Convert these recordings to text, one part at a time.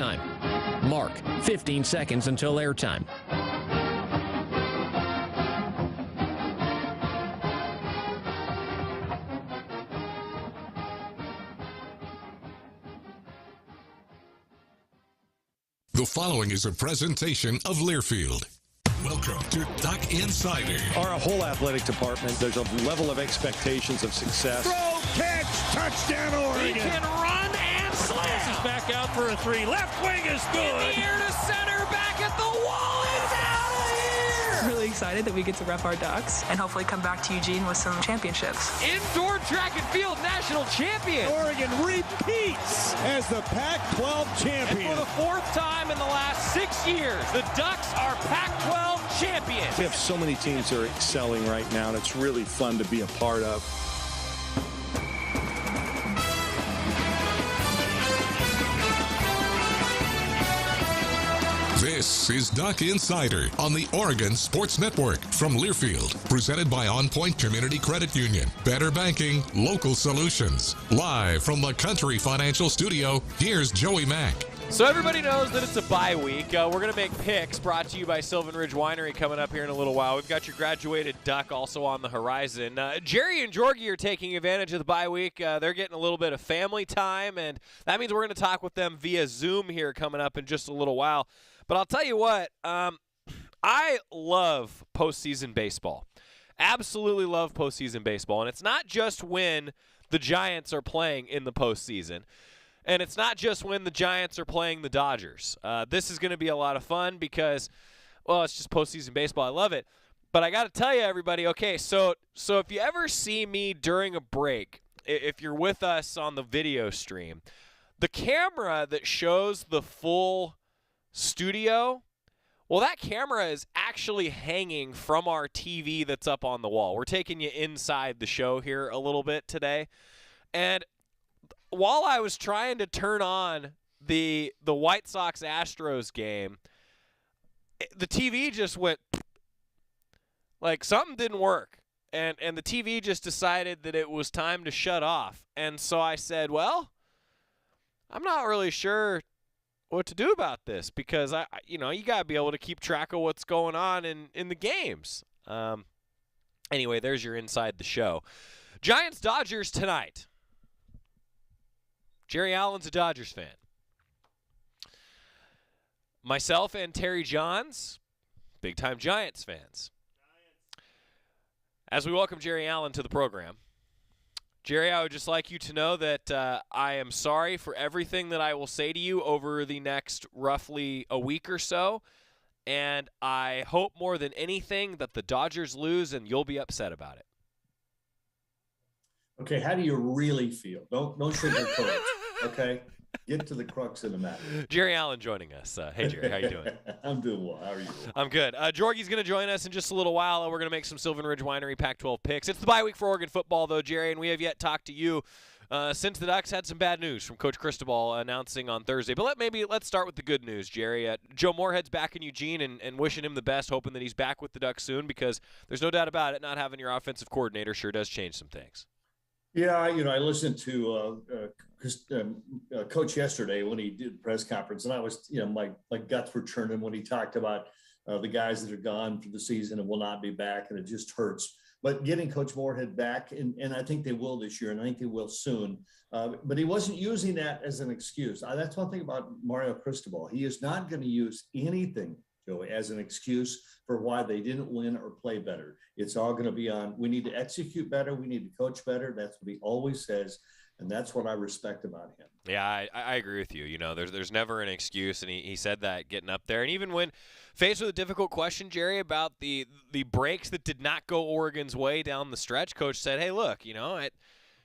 Time. Mark, 15 seconds until airtime. The following is a presentation of Learfield. Welcome to Duck Insider. Our whole athletic department, there's a level of expectations of success. Throw, catch, touchdown, Oregon. He can run and slam. He's back out for a three. Left wing is good. In the air to center, back at the wall. It's out of here. Really excited that we get to rep our Ducks and hopefully come back to Eugene with some championships. Indoor track and field national champion. Oregon repeats as the Pac-12 champion. And for the fourth time in the last 6 years, the Ducks are Pac-12 champions. We have so many teams that are excelling right now, and it's really fun to be a part of. This is Duck Insider on the Oregon Sports Network from Learfield, presented by On Point Community Credit Union. Better banking, local solutions. Live from the Country Financial Studio, here's Joey Mack. So everybody knows that it's a bye week. We're going to make picks brought to you by Sylvan Ridge Winery coming up here in a little while. We've got your graduated Duck also on the horizon. Jerry and Jorgie are taking advantage of the bye week. They're getting a little bit of family time, and that means we're going to talk with them via Zoom here coming up in just a little while. But I'll tell you what, I love postseason baseball. Absolutely love postseason baseball. And it's not just when the Giants are playing in the postseason. And it's not just when the Giants are playing the Dodgers. This is going to be a lot of fun because, well, it's just postseason baseball. I love it. But I got to tell you, everybody, okay, so if you ever see me during a break, if you're with us on the video stream, the camera that shows the full studio, well, that camera is actually hanging from our TV that's up on the wall. We're taking you inside the show here a little bit today. And while I was trying to turn on the White Sox-Astros game, the TV just went, like something didn't work. And the TV just decided that it was time to shut off. And so I said, well, I'm not really sure what to do about this because you got to be able to keep track of what's going on in the games. Anyway, there's your inside the show. Giants-Dodgers tonight. Jerry Allen's a Dodgers fan. Myself and Terry Johns, big-time Giants fans. As we welcome Jerry Allen to the program, Jerry, I would just like you to know that I am sorry for everything that I will say to you over the next roughly a week or so, and I hope more than anything that the Dodgers lose and you'll be upset about it. Okay, how do you really feel? Don't sugarcoat it, okay? Get to the crux of the matter. Jerry Allen joining us. Hey, Jerry, how you doing? I'm doing well. How are you? I'm good. Jorgie's going to join us in just a little while. We're going to make some Sylvan Ridge Winery Pac-12 picks. It's the bye week for Oregon football, though, Jerry, and we have yet talked to you since the Ducks had some bad news from Coach Cristobal announcing on Thursday. But let's start with the good news, Jerry. Joe Moorhead's back in Eugene and wishing him the best, hoping that he's back with the Ducks soon because there's no doubt about it, not having your offensive coordinator sure does change some things. Yeah, I listened to Coach yesterday when he did press conference, and I was, my guts were churning when he talked about the guys that are gone for the season and will not be back, and it just hurts. But getting Coach Moorhead back, and I think they will this year, and I think they will soon. But he wasn't using that as an excuse. That's one thing about Mario Cristobal. He is not going to use anything, Joey, as an excuse for why they didn't win or play better. It's all going to be on, we need to execute better, we need to coach better. That's what he always says, and that's what I respect about him. Yeah, I agree with you. There's never an excuse, and he said that getting up there. And even when faced with a difficult question, Jerry, about the breaks that did not go Oregon's way down the stretch, Coach said, hey, look,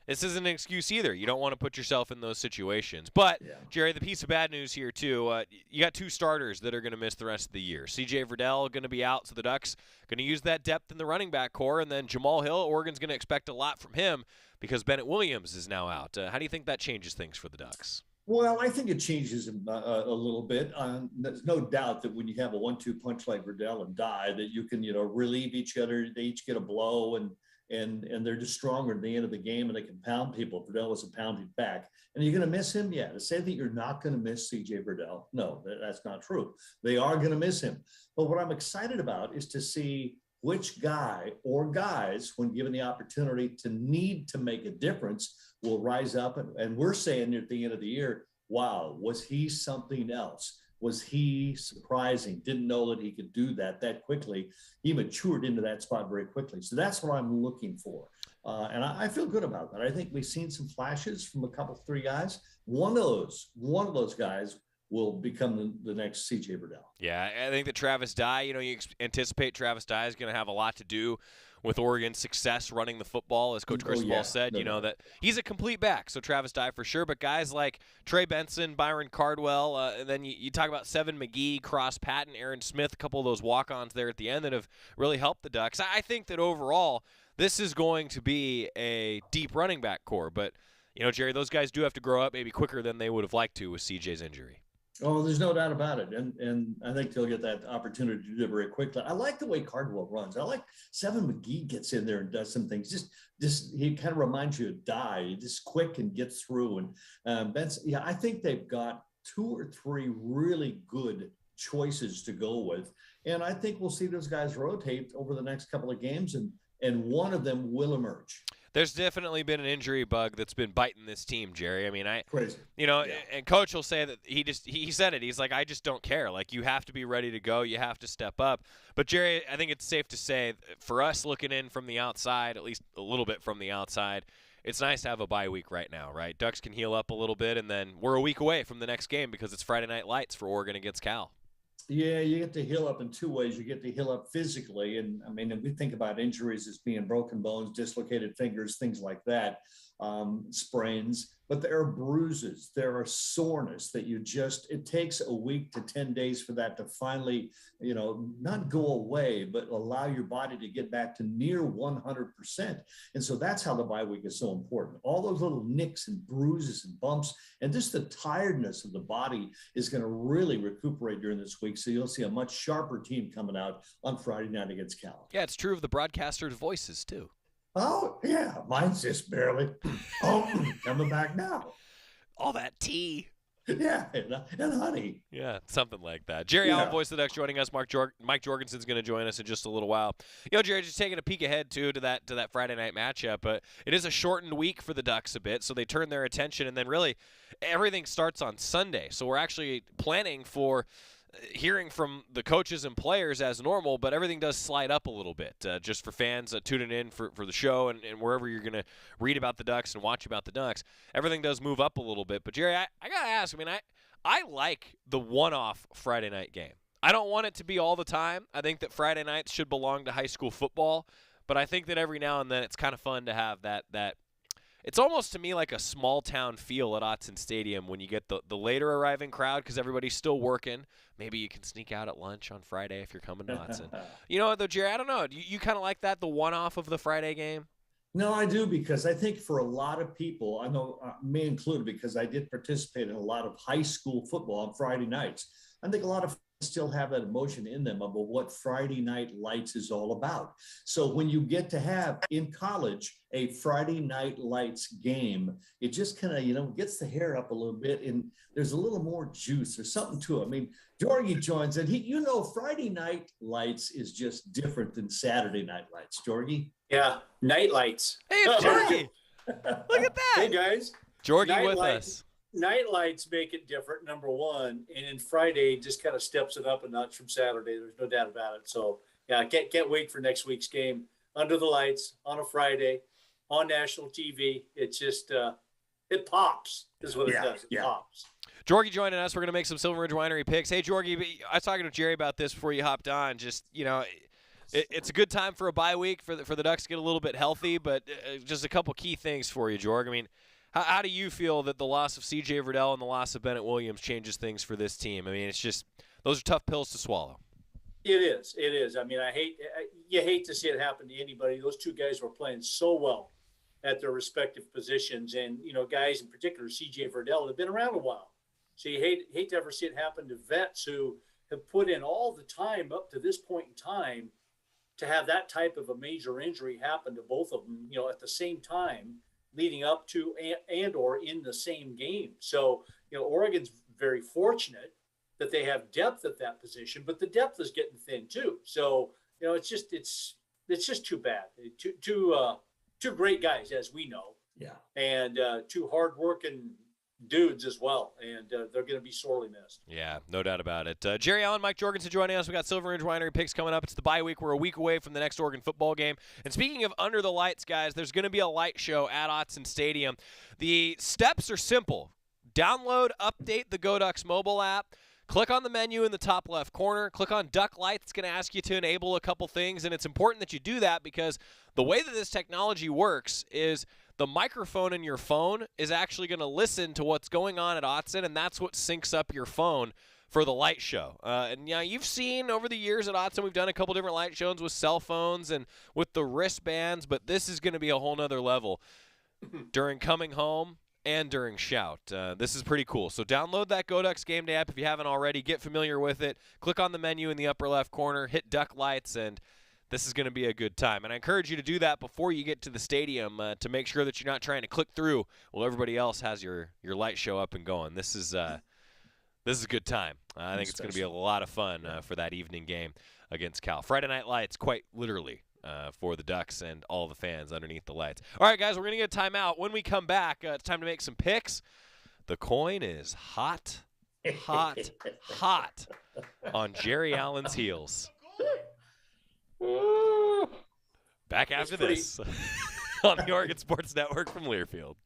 this isn't an excuse either. You don't want to put yourself in those situations. But, yeah. Jerry, the piece of bad news here, too, you got two starters that are going to miss the rest of the year. C.J. Verdell going to be out, so the Ducks going to use that depth in the running back core. And then Jamal Hill, Oregon's going to expect a lot from him because Bennett Williams is now out. How do you think that changes things for the Ducks? Well, I think it changes a little bit. There's no doubt that when you have a 1-2 punch like Verdell and Dye, that you can, relieve each other. They each get a blow, and and they're just stronger at the end of the game, and they can pound people. Verdell was a pounding back. And you're going to miss him? Yeah. To say that you're not going to miss C.J. Verdell, no, that's not true. They are going to miss him. But what I'm excited about is to see which guy or guys, when given the opportunity to need to make a difference, will rise up. And we're saying at the end of the year, wow, was he something else? Was he surprising? Didn't know that he could do that quickly. He matured into that spot very quickly. So that's what I'm looking for. And I feel good about that. I think we've seen some flashes from a couple, 3 guys. One of those guys will become the next C.J. Verdell. Yeah, I think that Travis Dye, you anticipate Travis Dye is going to have a lot to do with Oregon's success running the football, as Coach Cristobal said, that he's a complete back. So Travis Dye for sure, but guys like Trey Benson, Byron Cardwell, and then you talk about Seven McGee, Cross Patton, Aaron Smith, a couple of those walk-ons there at the end that have really helped the Ducks. I think that overall this is going to be a deep running back core, but Jerry, those guys do have to grow up maybe quicker than they would have liked to with CJ's injury. Oh, there's no doubt about it. And I think they'll get that opportunity to do it very quickly. I like the way Cardwell runs. I like Seven McGee gets in there and does some things. Just he kind of reminds you of Dye, just quick and gets through. And Benson, I think they've got 2 or 3 really good choices to go with. And I think we'll see those guys rotate over the next couple of games, and one of them will emerge. There's definitely been an injury bug that's been biting this team, Jerry. I mean, crazy. And Coach will say that he said it. He's like, I just don't care. Like, you have to be ready to go. You have to step up. But Jerry, I think it's safe to say for us looking in from the outside, at least a little bit from the outside, it's nice to have a bye week right now, right? Ducks can heal up a little bit, and then we're a week away from the next game because it's Friday Night Lights for Oregon against Cal. Yeah, you get to heal up in 2 ways. You get to heal up physically. And I mean, we think about injuries as being broken bones, dislocated fingers, things like that, sprains. But there are bruises, there are soreness that it takes a week to 10 days for that to finally, not go away, but allow your body to get back to near 100%. And so that's how the bye week is so important. All those little nicks and bruises and bumps and just the tiredness of the body is going to really recuperate during this week. So you'll see a much sharper team coming out on Friday night against Cal. Yeah, it's true of the broadcasters' voices too. Oh, yeah. Mine's just barely. Coming back now. All that tea. Yeah, and honey. Yeah, something like that. Jerry Allen, voice of the Ducks, joining us. Mike Jorgensen's going to join us in just a little while. Jerry, just taking a peek ahead, too, to that Friday night matchup. But it is a shortened week for the Ducks a bit, so they turn their attention, and then really everything starts on Sunday. So we're actually planning for hearing from the coaches and players as normal, but everything does slide up a little bit just for fans tuning in for the show and wherever you're going to read about the Ducks and watch about the Ducks. Everything does move up a little bit. But, Jerry, I got to ask, I like the one-off Friday night game. I don't want it to be all the time. I think that Friday nights should belong to high school football, but I think that every now and then it's kind of fun to have that it's almost to me like a small-town feel at Autzen Stadium when you get the later arriving crowd because everybody's still working. Maybe you can sneak out at lunch on Friday if you're coming to Autzen. You know what, though, Jerry? I don't know. Do you kind of like that, the one-off of the Friday game? No, I do, because I think for a lot of people, I know me included, because I did participate in a lot of high school football on Friday nights. I think a lot of still have that emotion in them about what Friday Night Lights is all about. So when you get to have in college a Friday Night Lights game, it just kind of, gets the hair up a little bit, and there's a little more juice or something to it. I mean, Jorgie joins in. Friday Night Lights is just different than Saturday Night Lights. Jorgie? Yeah, Night Lights. Hey, it's Jorgie. Look at that. Hey, guys. Jorgie with us. Night Lights make it different, number one, and then Friday just kind of steps it up a notch from Saturday. There's no doubt about it. So, yeah, I can't wait for next week's game. Under the lights on a Friday on national TV. It's just it pops is what it does. It pops. Jorgie joining us. We're going to make some Sylvan Ridge Winery picks. Hey, Jorgie, I was talking to Jerry about this before you hopped on. Just, it's a good time for a bye week for the Ducks to get a little bit healthy, but just a couple key things for you, Jorg. I mean, how do you feel that the loss of C.J. Verdell and the loss of Bennett Williams changes things for this team? I mean, it's just those are tough pills to swallow. It is. I mean, you hate to see it happen to anybody. Those two guys were playing so well at their respective positions, and guys in particular, C.J. Verdell, have been around a while. So you hate to ever see it happen to vets who have put in all the time up to this point in time, to have that type of a major injury happen to both of them, at the same time, leading up to and or in the same game. So, Oregon's very fortunate that they have depth at that position, but the depth is getting thin too. So, it's just too bad. Two great guys, as we know. Yeah. And two hardworking dudes as well, and they're going to be sorely missed. Yeah, no doubt about it. Jerry Allen, Mike Jorgensen joining us. We got Sylvan Ridge Winery picks coming up. It's the bye week. We're a week away from the next Oregon football game. And speaking of under the lights, guys, there's going to be a light show at Autzen Stadium. The steps are simple. Download, update the Go Ducks mobile app. Click on the menu in the top left corner. Click on Duck Lights. It's going to ask you to enable a couple things, and it's important that you do that because the way that this technology works is the microphone in your phone is actually going to listen to what's going on at Autzen, and that's what syncs up your phone for the light show. And you've seen over the years at Autzen, we've done a couple different light shows with cell phones and with the wristbands, but this is going to be a whole nother level during coming home and during Shout. This is pretty cool. So download that Go Ducks Game Day app if you haven't already. Get familiar with it. Click on the menu in the upper left corner. Hit Duck Lights, and this is going to be a good time. And I encourage you to do that before you get to the stadium to make sure that you're not trying to click through while everybody else has your light show up and going. This is a good time. I think it's going to be a lot of fun for that evening game against Cal. Friday Night Lights, quite literally. For the Ducks and all the fans underneath the lights. All right, guys, we're going to get a timeout. When we come back, it's time to make some picks. The coin is hot on Jerry Allen's heels. Back after this on the Oregon Sports Network from Learfield.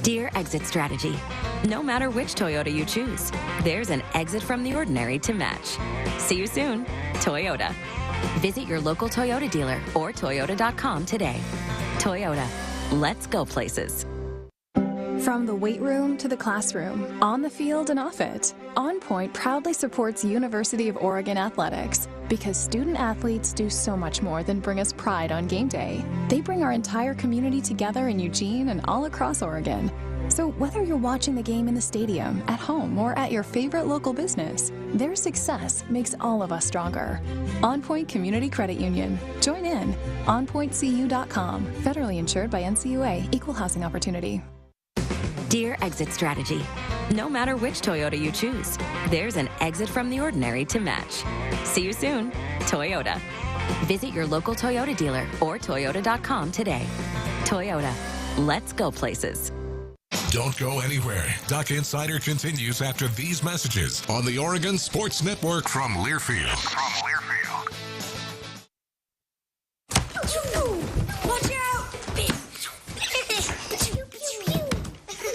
Dear Exit Strategy, no matter which Toyota you choose, there's an exit from the ordinary to match. See you soon, Toyota. Visit your local Toyota dealer or Toyota.com today. Toyota, let's go places. From the weight room to the classroom, on the field and off it, On Point proudly supports University of Oregon athletics because student athletes do so much more than bring us pride on game day. They bring our entire community together in Eugene and all across Oregon. So whether you're watching the game in the stadium, at home, or at your favorite local business, their success makes all of us stronger. On Point Community Credit Union. Join in. OnPointCU.com. Federally insured by NCUA. Equal housing opportunity. Dear Exit Strategy, no matter which Toyota you choose, there's an exit from the ordinary to match. See you soon, Toyota. Visit your local Toyota dealer or Toyota.com today. Toyota, let's go places. Don't go anywhere. Duck Insider continues after these messages on the Oregon Sports Network from Learfield. Watch out!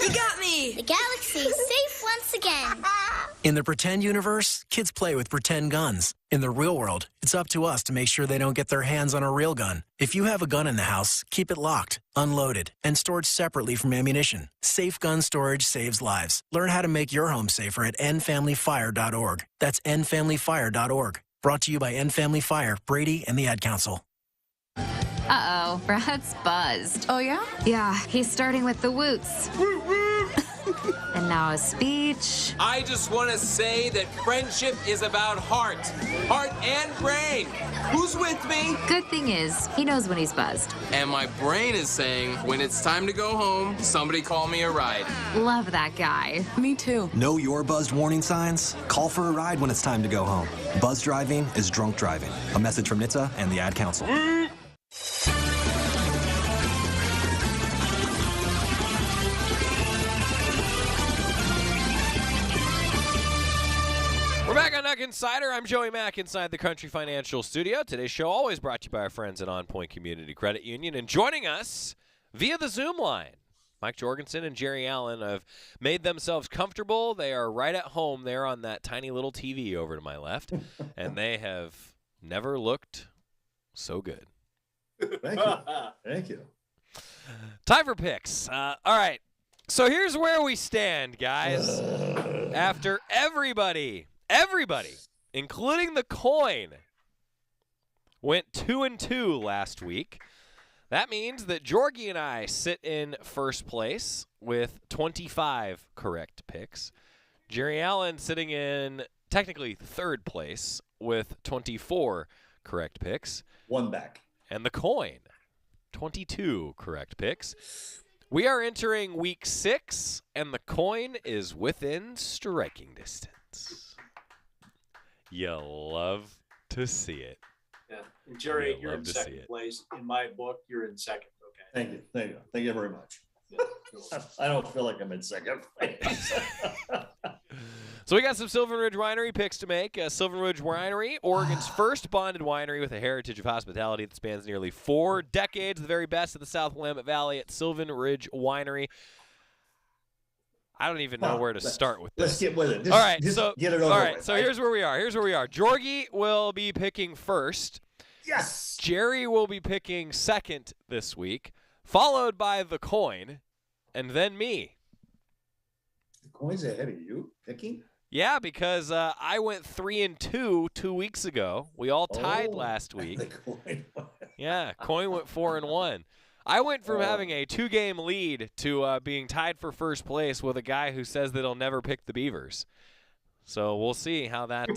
You got me! The galaxy is safe once again. In the pretend universe, kids play with pretend guns. In the real world, it's up to us to make sure they don't get their hands on a real gun. If you have a gun in the house, keep it locked, unloaded, and stored separately from ammunition. Safe gun storage saves lives. Learn how to make your home safer at endfamilyfire.org. That's endfamilyfire.org. Brought to you by End Family Fire, Brady, and the Ad Council. Uh-oh, Brad's buzzed. Oh, yeah? Yeah, he's starting with the woots. And now a speech. I just want to say that friendship is about heart and brain. Who's with me? Good thing is, he knows when he's buzzed. And my brain is saying, when it's time to go home, somebody call me a ride. Love that guy. Me too. Know your buzzed warning signs? Call for a ride when it's time to go home. Buzz driving is drunk driving. A message from NHTSA and the Ad Council. We're back on Duck Insider. I'm Joey Mack inside the Country Financial Studio. Today's show always brought to you by our friends at On Point Community Credit Union. And joining us via the Zoom line, Mike Jorgensen and Jerry Allen have made themselves comfortable. They are right at home there on that tiny little TV over to my left. And they have never looked so good. Thank you. Thank you. Time for picks. All right. So here's where we stand, guys. After everybody, including the coin, went 2-2 last week. That means that Jorgie and I sit in first place with 25 correct picks. Jerry Allen sitting in technically third place with 24 correct picks. 1 back. And the coin, 22 correct picks. We are entering week 6, and the coin is within striking distance. You'll love to see it. Yeah. And Jerry, you're in second place. In my book, you're in second. Okay. Thank you. Thank you very much. I don't feel like I'm in second place. So we got some Sylvan Ridge Winery picks to make. Sylvan Ridge Winery, Oregon's first bonded winery with a heritage of hospitality that spans nearly 4 decades. The very best of the South Willamette Valley at Sylvan Ridge Winery. I don't even know where to start with this. Let's get with it. All right, so get it over all right, with. so here's where we are. Jorgie will be picking first. Yes. Jerry will be picking second this week, followed by the coin, and then me. The coin's ahead of you picking? Yeah, because I went 3-2 2 weeks ago. We all tied last week. The coin. Yeah, coin went 4-1. I went from having a 2-game lead to being tied for first place with a guy who says that he'll never pick the Beavers. So we'll see how that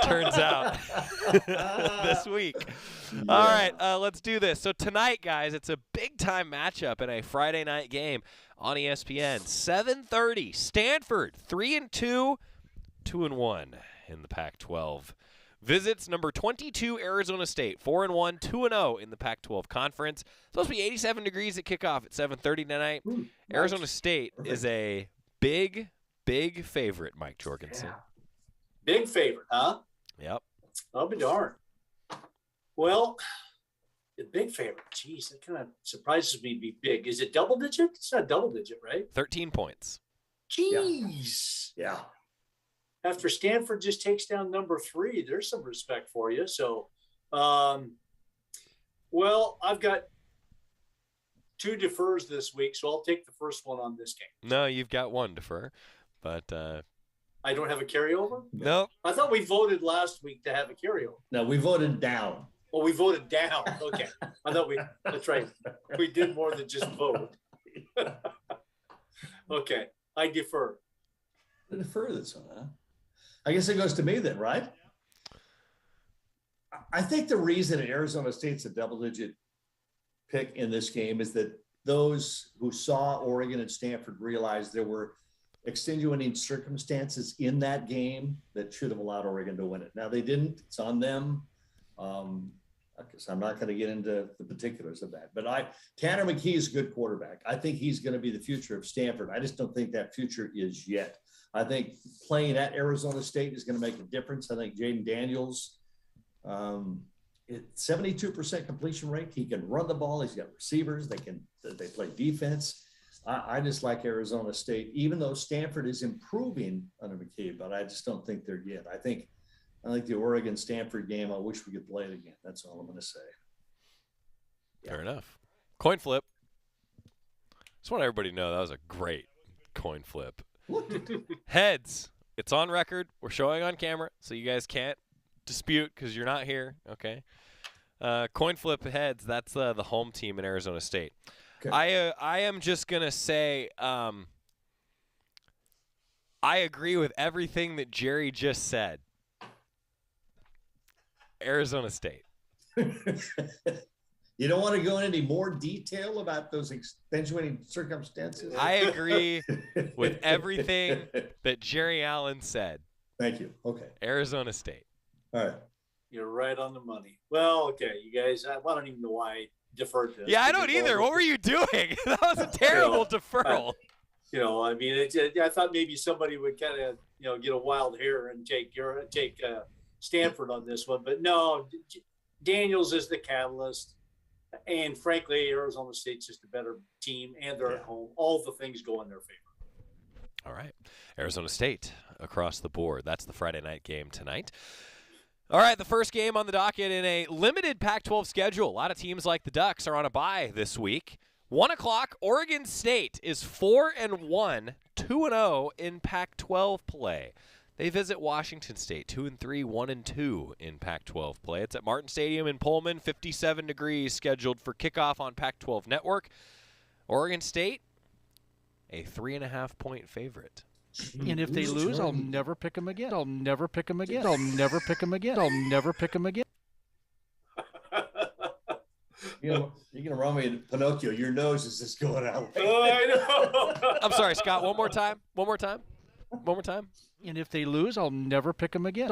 turns out this week. Yeah. All right, let's do this. So tonight, guys, it's a big-time matchup in a Friday night game on ESPN. 7:30, Stanford, 3-2, 2-1 in the Pac-12. Visits number 22, Arizona State, 4-1, 2-0 in the Pac-12 conference. It's supposed to be 87 degrees at kickoff at 7:30 tonight. Ooh, Arizona nice. State is a big favorite, Mike Jorgensen. Yeah. Big favorite, huh? Yep. I'll be darned. Well, the big favorite. Geez, that kind of surprises me to be big. Is it double digit? It's not double digit, right? 13 points. Jeez. Yeah. After Stanford just takes down number 3, there's some respect for you. So, well, I've got 2 defers this week, so I'll take the first one on this game. No, you've got 1 defer, but I don't have a carryover? Nope. I thought we voted last week to have a carryover. No, we voted down. Oh, we voted down. Okay. I thought that's right. We did more than just vote. Okay. I defer. I defer this one, huh? I guess it goes to me then, right? I think the reason Arizona State's a double-digit pick in this game is that those who saw Oregon and Stanford realized there were extenuating circumstances in that game that should have allowed Oregon to win it. Now, they didn't. It's on them. I'm not going to get into the particulars of that. But Tanner McKee is a good quarterback. I think he's going to be the future of Stanford. I just don't think that future is yet. I think playing at Arizona State is going to make a difference. I think Jaden Daniels, 72% completion rate. He can run the ball. He's got receivers. They play defense. I just like Arizona State, even though Stanford is improving under McKee, but I just don't think they're yet. I think the Oregon-Stanford game, I wish we could play it again. That's all I'm going to say. Fair enough. Coin flip. Just want everybody to know that was a great coin flip. Heads. It's on record. We're showing on camera, so you guys can't dispute because you're not here. Okay. Coin flip heads. That's the home team in Arizona State. Okay. I am just going to say I agree with everything that Jerry just said. Arizona State. You don't want to go into any more detail about those extenuating circumstances? I agree with everything that Jerry Allen said. Thank you. Okay. Arizona State. All right. You're right on the money. Well, okay, you guys, I don't even know why I deferred this. Yeah, I don't either. What were you doing? That was a terrible deferral. I mean, I thought maybe somebody would kind of, get a wild hair and take Stanford on this one. But no, Daniels is the catalyst. And frankly, Arizona State's just a better team, and they're at home. All the things go in their favor. All right. Arizona State across the board. That's the Friday night game tonight. All right, the first game on the docket in a limited Pac-12 schedule. A lot of teams like the Ducks are on a bye this week. 1 o'clock, Oregon State is 4-1, 2-0 in Pac-12 play. They visit Washington State, 2-3, 1-2 in Pac-12 play. It's at Martin Stadium in Pullman, 57 degrees scheduled for kickoff on Pac-12 Network. Oregon State, a 3.5-point favorite. And if they lose, I'll never pick them again. I'll never pick them again. I'll never pick them again. I'll never pick them again. You're gonna run me in Pinocchio. Your nose is just going out. I know. I'm sorry, Scott. One more time. And if they lose, I'll never pick them again.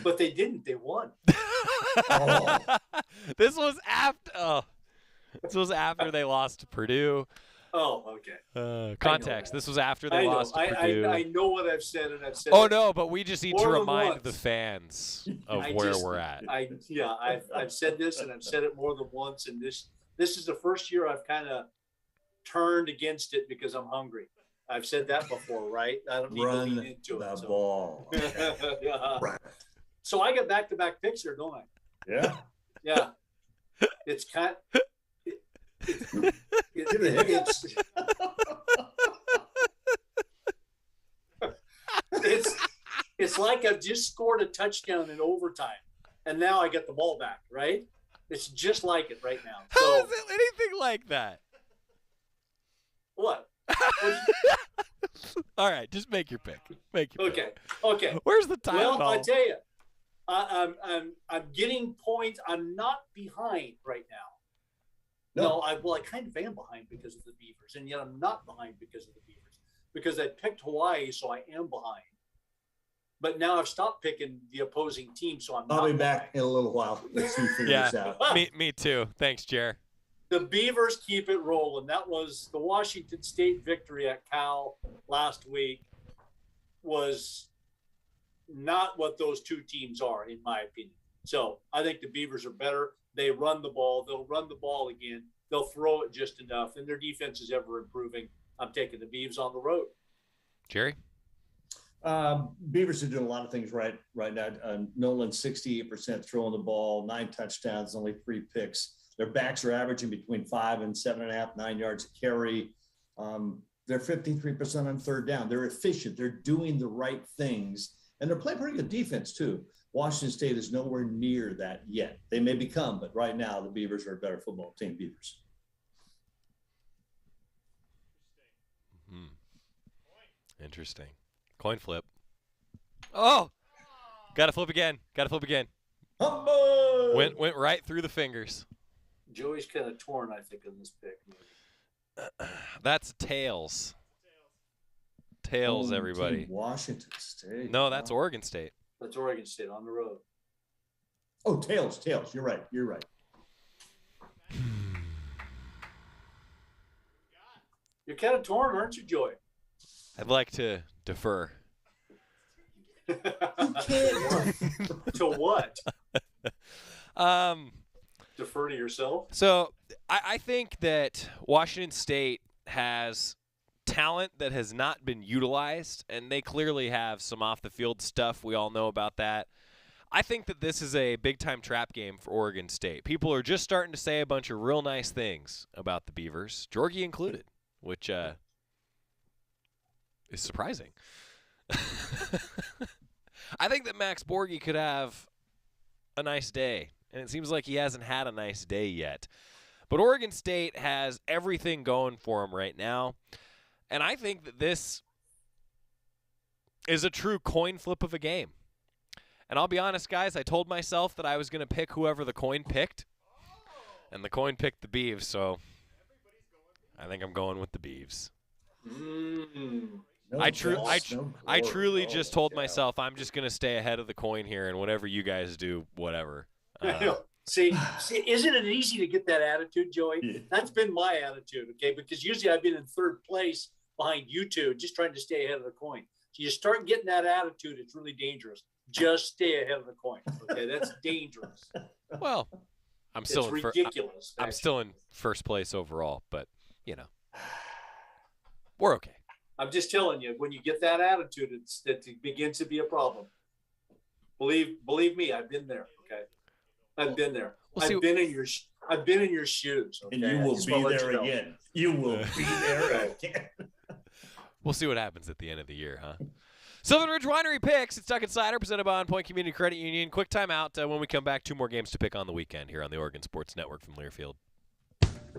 But they didn't. They won. This was after they lost to Purdue. Oh, okay. Context. This was after they lost to Purdue. I know what I've said, and I've said. Oh no, but we just need to remind once. the fans of where we're at. I've said this, and I've said it more than once, and this is the first year I've kind of turned against it because I'm hungry. I've said that before, right? I don't need to lean into the it. ball. So I get back-to-back picks here, don't I? Yeah. Yeah. It's kind. It's like I've just scored a touchdown in overtime, and now I get the ball back. Right? It's just like it right now. How is it anything like that? What? All right, just make your pick. Pick. Okay. Where's the time? Well, I tell you, I'm getting points. I'm not behind right now. No, I kind of am behind because of the Beavers, and yet I'm not behind because of the Beavers because I picked Hawaii, so I am behind. But now I've stopped picking the opposing team, so I'm not. I'll be back in a little while. Let's see figure this out. Me too. Thanks, Jer. The Beavers keep it rolling. That was the Washington State victory at Cal last week. Was not what those two teams are, in my opinion. So I think the Beavers are better. They run the ball. They'll run the ball again. They'll throw it just enough, and their defense is ever improving. I'm taking the Beavs on the road. Jerry? Beavers are doing a lot of things right now. Nolan, 68% throwing the ball, 9 touchdowns, only 3 picks. Their backs are averaging between 5 and 7.5, 9 yards a carry. They're 53% on third down. They're efficient. They're doing the right things, and they're playing pretty good defense too. Washington State is nowhere near that yet. They may become, but right now the Beavers are a better football team. Beavers. Interesting. Coin flip. Oh, got to flip again. Humble! Went right through the fingers. Joey's kind of torn, I think, on this pick. That's tails. Tails, everybody. Washington State. No, that's Oregon State. That's Oregon State on the road. Oh, tails. You're right. You're kind of torn, aren't you, Joey? I'd like to defer. To what? Defer to yourself? So I think that Washington State has talent that has not been utilized, and they clearly have some off-the-field stuff. We all know about that. I think that this is a big-time trap game for Oregon State. People are just starting to say a bunch of real nice things about the Beavers, Georgie included, which is surprising. I think that Max Borghi could have a nice day, and it seems like he hasn't had a nice day yet. But Oregon State has everything going for him right now, and I think that this is a true coin flip of a game. And I'll be honest, guys, I told myself that I was going to pick whoever the coin picked, and the coin picked the Beavs, so I think I'm going with the Beavs. I truly just told myself I'm just going to stay ahead of the coin here, and whatever you guys do, whatever. See, isn't it easy to get that attitude, Joey? Yeah. That's been my attitude, okay? Because usually I've been in third place behind you two, just trying to stay ahead of the coin. So you start getting that attitude, it's really dangerous. Just stay ahead of the coin, okay? That's dangerous. Well, I'm still ridiculous. I'm still in first place overall, but, we're okay. I'm just telling you, when you get that attitude, it begins to be a problem. Believe me, I've been there. Okay, I've been there. I've been in your shoes. Okay? And you will be there again. You will be there again. We'll see what happens at the end of the year, huh? Sylvan Ridge Winery picks. It's Duck Insider, presented by On Point Community Credit Union. Quick timeout. When we come back, 2 more games to pick on the weekend here on the Oregon Sports Network from Learfield.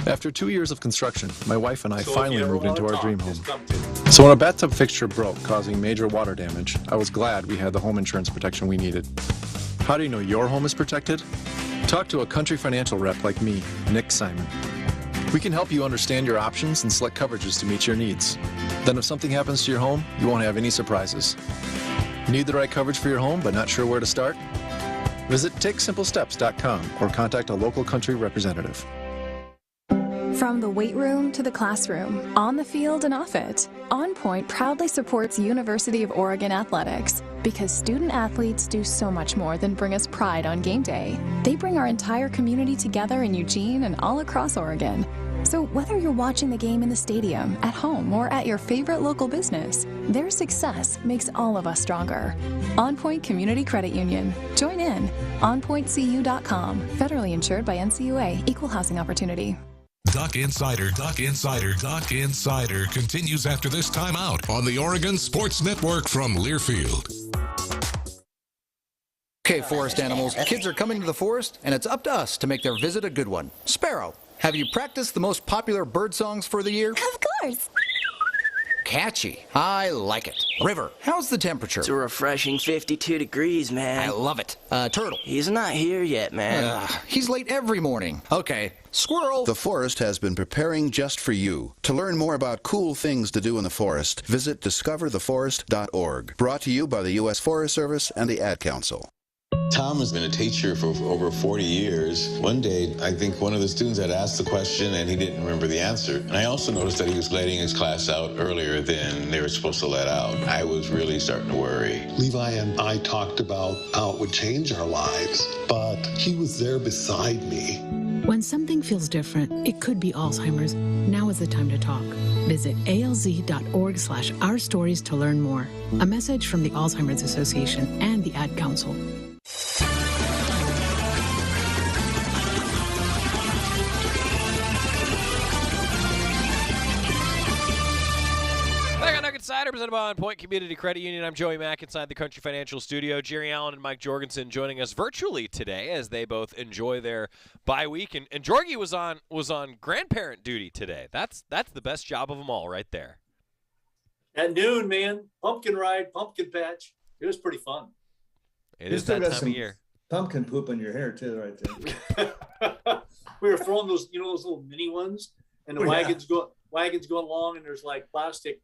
After 2 years of construction, my wife and I finally moved into our dream home. So when a bathtub fixture broke, causing major water damage, I was glad we had the home insurance protection we needed. How do you know your home is protected? Talk to a Country Financial rep like me, Nick Simon. We can help you understand your options and select coverages to meet your needs. Then if something happens to your home, you won't have any surprises. Need the right coverage for your home but not sure where to start? Visit TakeSimpleSteps.com or contact a local Country representative. From the weight room to the classroom, on the field and off it, On Point proudly supports University of Oregon athletics because student athletes do so much more than bring us pride on game day. They bring our entire community together in Eugene and all across Oregon. So whether you're watching the game in the stadium, at home, or at your favorite local business, their success makes all of us stronger. On Point Community Credit Union. Join in. OnPointCU.com. Federally insured by NCUA. Equal housing opportunity. Duck Insider continues after this timeout on the Oregon Sports Network from Learfield. Okay, forest animals, kids are coming to the forest, and it's up to us to make their visit a good one. Sparrow, have you practiced the most popular bird songs for the year? Of course. Catchy. I like it. River, how's the temperature? It's a refreshing 52 degrees, man. I love it. Turtle. He's not here yet, man. He's late every morning. Okay. Squirrel. The forest has been preparing just for you. To learn more about cool things to do in the forest, visit discovertheforest.org. Brought to you by the U.S. Forest Service and the Ad Council. Tom has been a teacher for over 40 years. One day, I think one of the students had asked the question and he didn't remember the answer. And I also noticed that he was letting his class out earlier than they were supposed to let out. I was really starting to worry. Levi and I talked about how it would change our lives, but he was there beside me. When something feels different, it could be Alzheimer's. Now is the time to talk. Visit alz.org/ourstories to learn more. A message from the Alzheimer's Association and the Ad Council. Insider presented by On Point Community Credit Union. I'm Joey Mack inside the Country Financial Studio. Jerry Allen and Mike Jorgensen joining us virtually today as they both enjoy their bye week. And Jorgie was on grandparent duty today. That's the best job of them all right there. At noon, man, pumpkin ride, pumpkin patch. It was pretty fun. It is that time of year. Pumpkin poop in your hair too, right there. We were throwing those, those little mini ones, and the wagons going along, and there's like plastic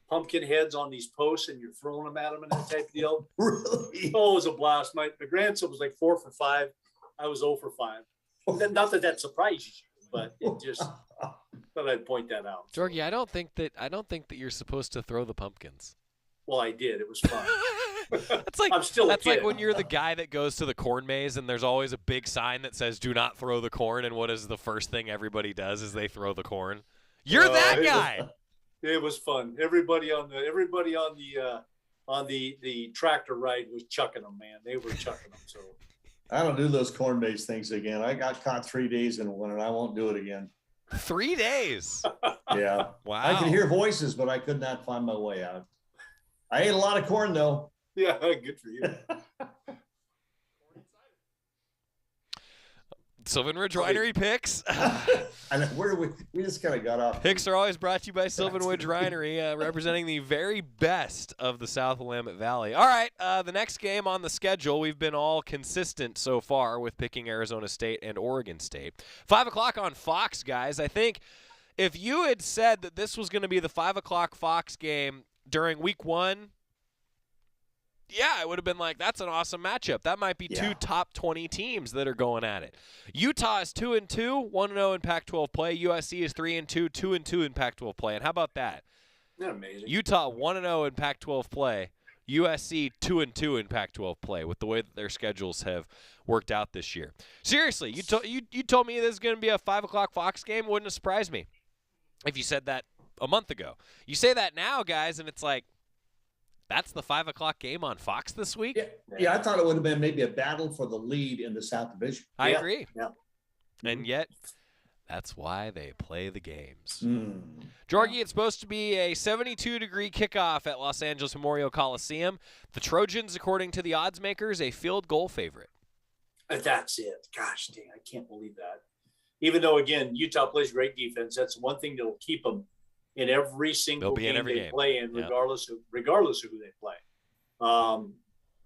pumpkin heads on these posts, and you're throwing them at them and that type of deal. Really? Oh, it was a blast. My grandson was like 4 for 5. I was 0 for 5. Not that surprises you, but it just thought I'd point that out. Jorgie, I don't think that you're supposed to throw the pumpkins. Well, I did. It was fun. That's like I'm still a that's kid. like when you're the guy that goes to the corn maze and there's always a big sign that says "Do not throw the corn," and what is the first thing everybody does is they throw the corn. You're that guy. It was fun. Everybody on the tractor ride was chucking them, man. They were chucking them. So I don't do those corn maze things again. I got caught 3 days in one, and I won't do it again. 3 days. Yeah. Wow. I could hear voices, but I could not find my way out. I ate a lot of corn though. Yeah, good for you. Sylvan Ridge Winery picks. And where we just kind of got off. Picks are always brought to you by Sylvan Ridge Winery, representing the very best of the South Willamette Valley. All right, the next game on the schedule, we've been all consistent so far with picking Arizona State and Oregon State. 5 o'clock on Fox, guys. I think if you had said that this was going to be the 5 o'clock Fox game during week 1, yeah, it would have been like, that's an awesome matchup. That might be two top 20 teams that are going at it. Utah is 2-2, 1-0 in Pac-12 play. USC is 3-2, 2-2 in Pac-12 play. And how about that? Isn't that amazing? Utah 1-0 in Pac-12 play. USC 2-2 in Pac-12 play with the way that their schedules have worked out this year. Seriously, you told me this is going to be a 5 o'clock Fox game. Wouldn't have surprised me if you said that a month ago. You say that now, guys, and it's like, that's the 5 o'clock game on Fox this week? Yeah, I thought it would have been maybe a battle for the lead in the South Division. I agree. Yeah. And yet, that's why they play the games. Jorgie, it's supposed to be a 72-degree kickoff at Los Angeles Memorial Coliseum. The Trojans, according to the odds makers, a field goal favorite. That's it. Gosh dang, I can't believe that. Even though, again, Utah plays great defense, that's one thing that will keep them in every single game they play in, regardless of who they play.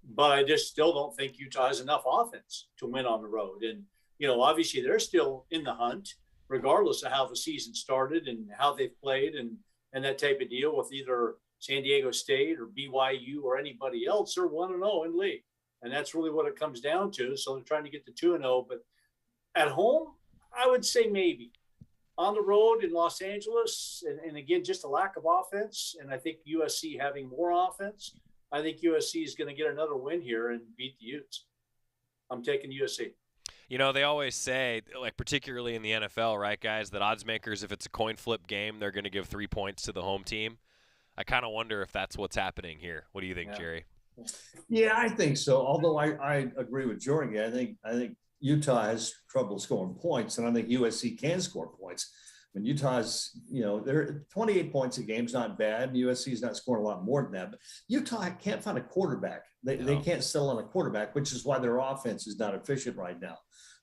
but I just still don't think Utah has enough offense to win on the road. And, obviously they're still in the hunt, regardless of how the season started and how they've played and that type of deal with either San Diego State or BYU or anybody else. They're 1-0 in league. And that's really what it comes down to. So they're trying to get to 2-0. But at home, I would say maybe. On the road in Los Angeles, and again, just a lack of offense, and I think USC having more offense, I think USC is going to get another win here and beat the Utes. I'm taking USC. They always say, like particularly in the NFL, right, guys, that odds makers, if it's a coin flip game, they're going to give 3 points to the home team. I kind of wonder if that's what's happening here. What do you think, Jerry? Yeah, I think so. Although I agree with Jordan. I think Utah has trouble scoring points, and I think USC can score points. I mean, Utah's, they're 28 points a game is not bad. USC is not scoring a lot more than that. But Utah can't find a quarterback. They can't settle on a quarterback, which is why their offense is not efficient right now.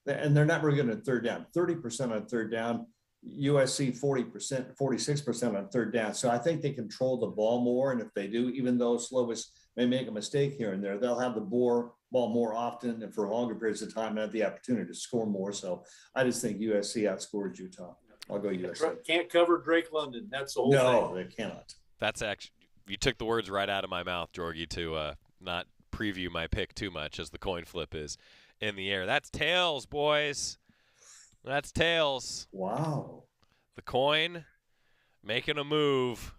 And they're not really good at third down. 30% on third down. USC 40%, 46% on third down. So I think they control the ball more. And if they do, even though Slovis may make a mistake here and there, they'll have the ball more often and for longer periods of time and have the opportunity to score more. So I just think USC outscores Utah. I'll go USC. Can't cover Drake London. That's the whole thing. No, they cannot. That's actually, you took the words right out of my mouth, Jorgie, to not preview my pick too much as the coin flip is in the air. That's tails, boys. That's tails. Wow. The coin making a move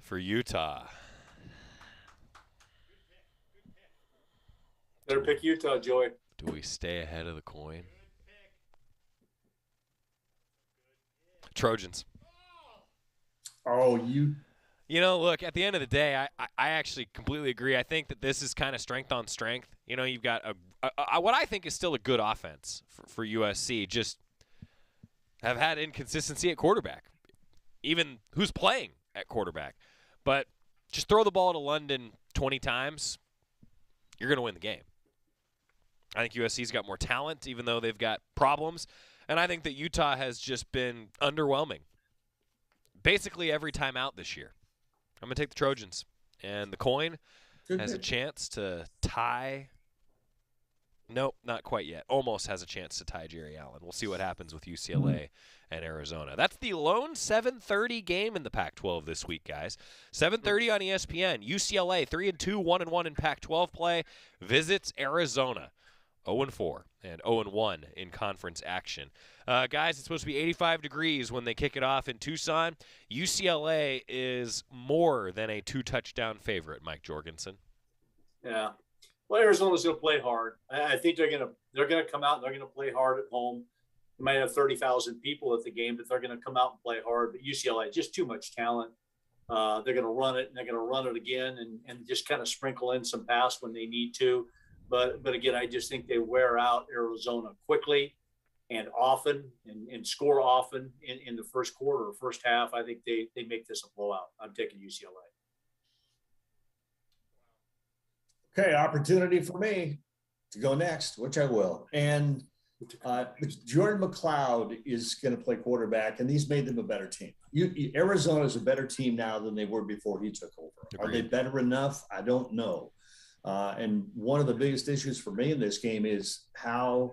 for Utah. Better pick Utah, Joey. Do we stay ahead of the coin? Trojans. Oh, look, at the end of the day, I actually completely agree. I think that this is kind of strength on strength. You've got what I think is still a good offense for USC, just have had inconsistency at quarterback, even who's playing at quarterback. But just throw the ball to London 20 times, you're going to win the game. I think USC's got more talent, even though they've got problems. And I think that Utah has just been underwhelming basically every time out this year. I'm going to take the Trojans. And the coin has a chance to tie. Nope, not quite yet. Almost has a chance to tie Jerry Allen. We'll see what happens with UCLA and Arizona. That's the lone 7:30 game in the Pac-12 this week, guys. 7:30 on ESPN. UCLA 3-2, 1-1 in Pac-12 play. Visits Arizona. 0-4 and 0-1 in conference action. Guys, it's supposed to be 85 degrees when they kick it off in Tucson. UCLA is more than a 2-touchdown favorite, Mike Jorgensen. Yeah. Well, Arizona's going to play hard. I think they're going to come out and they're going to play hard at home. They might have 30,000 people at the game, but they're going to come out and play hard. But UCLA, just too much talent. They're going to run it, and they're going to run it again and just kind of sprinkle in some pass when they need to. But again, I just think they wear out Arizona quickly and often and score often in the first quarter or first half. I think they make this a blowout. I'm taking UCLA. Okay, opportunity for me to go next, which I will. And Jordan McLeod is going to play quarterback, and he's made them a better team. Arizona is a better team now than they were before he took over. Agreed. Are they better enough? I don't know. And one of the biggest issues for me in this game is how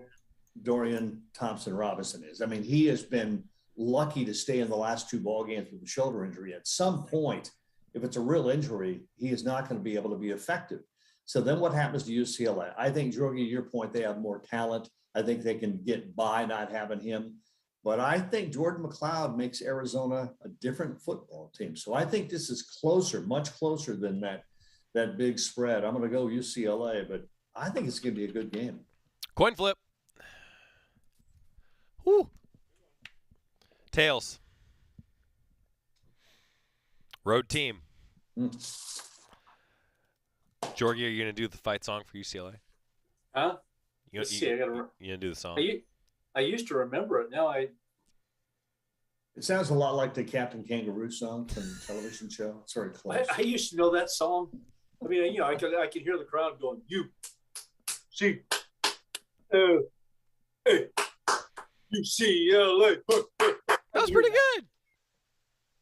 Dorian Thompson-Robinson is. I mean, he has been lucky to stay in the last 2 ball games with a shoulder injury. At some point, if it's a real injury, he is not going to be able to be effective. So then what happens to UCLA? I think, Jorgie, your point, they have more talent. I think they can get by not having him. But I think Jordan McLeod makes Arizona a different football team. So I think this is closer, much closer than that big spread. I'm going to go UCLA, but I think it's going to be a good game. Coin flip. Woo. Tails. Road team. Jorgie, are you going to do the fight song for UCLA? Huh? You going to do the song? I used to remember it. Now It sounds a lot like the Captain Kangaroo song from the television show. It's very close. I used to know that song. I mean, I could hear the crowd going, UCLA, UCLA. That was pretty good.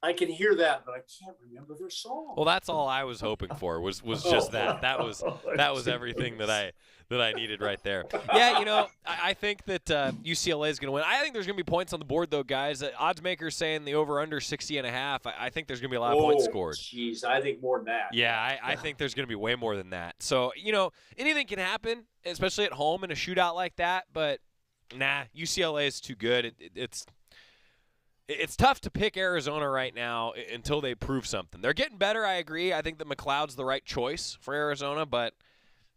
I can hear that, but I can't remember their song. Well, that's all I was hoping for was just that. That was everything that I needed right there. Yeah, I think that UCLA is going to win. I think there's going to be points on the board, though, guys. Odds makers saying the over/under 60.5. I think there's going to be a lot of points scored. Jeez, I think more than that. Yeah, I think there's going to be way more than that. So, anything can happen, especially at home in a shootout like that. But, UCLA is too good. It's tough to pick Arizona right now until they prove something. They're getting better, I agree. I think that McLeod's the right choice for Arizona, but,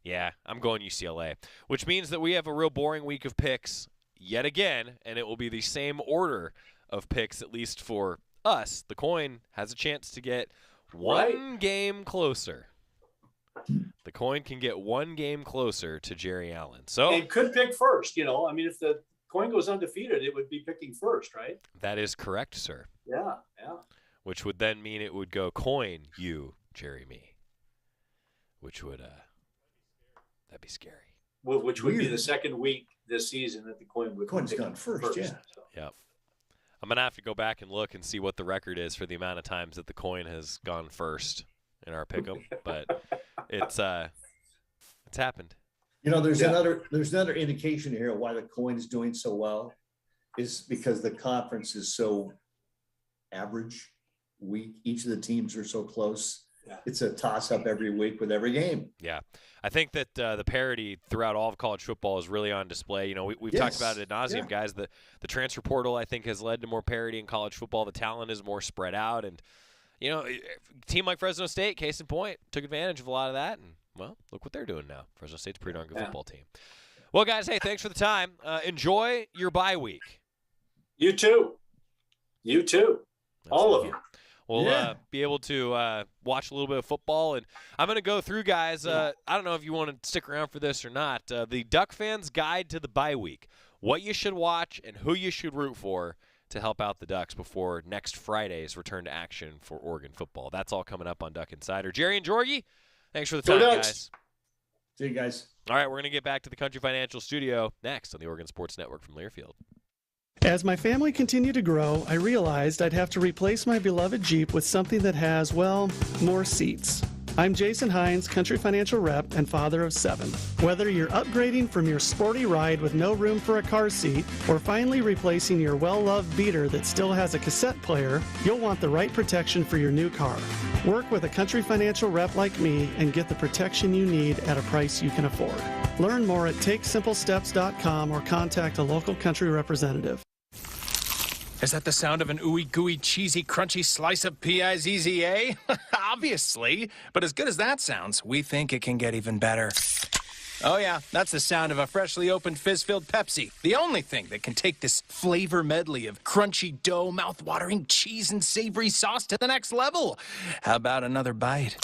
yeah, I'm going UCLA, which means that we have a real boring week of picks yet again, and it will be the same order of picks, at least for us. The coin has a chance to get one game closer. The coin can get one game closer to Jerry Allen. So it could pick first, if the coin goes undefeated, it would be picking first, right? That is correct, sir. Yeah. Which would then mean it would go coin you, Jerry, me. Which would that'd be scary. Well, which would be the second week this season that the coin would. Coin's gone first, yeah. So. Yep. I'm gonna have to go back and look and see what the record is for the amount of times that the coin has gone first in our pick'em, but it's happened. There's another indication here of why the coin is doing so well is because the conference is so average week. Each of the teams are so close. Yeah. It's a toss-up every week with every game. Yeah. I think that the parity throughout all of college football is really on display. We've talked about it ad nauseum, guys. The transfer portal, I think, has led to more parity in college football. The talent is more spread out. And, a team like Fresno State, case in point, took advantage of a lot of that. And, well, look what they're doing now. Fresno State's a pretty darn good football team. Well, guys, hey, thanks for the time. Enjoy your bye week. You too. All of you. We'll be able to watch a little bit of football. And I'm going to go through, guys. I don't know if you want to stick around for this or not. The Duck Fans Guide to the Bye Week. What you should watch and who you should root for to help out the Ducks before next Friday's return to action for Oregon football. That's all coming up on Duck Insider. Jerry and Jorgie, thanks for the time, guys. See you guys. All right, we're going to get back to the Country Financial Studio next on the Oregon Sports Network from Learfield. As my family continued to grow, I realized I'd have to replace my beloved Jeep with something that has, more seats. I'm Jason Hines, Country Financial Rep and father of 7. Whether you're upgrading from your sporty ride with no room for a car seat or finally replacing your well-loved beater that still has a cassette player, you'll want the right protection for your new car. Work with a Country Financial Rep like me and get the protection you need at a price you can afford. Learn more at TakeSimpleSteps.com or contact a local Country representative. Is that the sound of an ooey gooey cheesy crunchy slice of P-I-Z-Z-A? Obviously, but as good as that sounds, we think it can get even better. Oh yeah, that's the sound of a freshly opened fizz-filled Pepsi. The only thing that can take this flavor medley of crunchy dough, mouth-watering cheese, and savory sauce to the next level. How about another bite?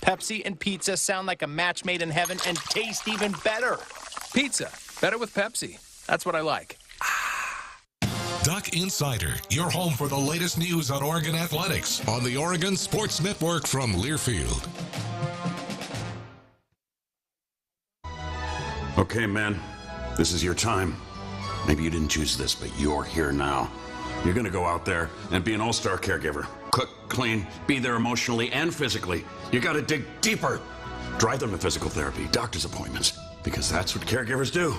Pepsi and pizza sound like a match made in heaven and taste even better. Pizza, better with Pepsi. That's what I like. Duck Insider, your home for the latest news on Oregon athletics on the Oregon Sports Network from Learfield. Okay, man, this is your time. Maybe you didn't choose this, but you're here now. You're going to go out there and be an all-star caregiver. Cook, clean, be there emotionally and physically. You got to dig deeper. Drive them to physical therapy, doctor's appointments, because that's what caregivers do.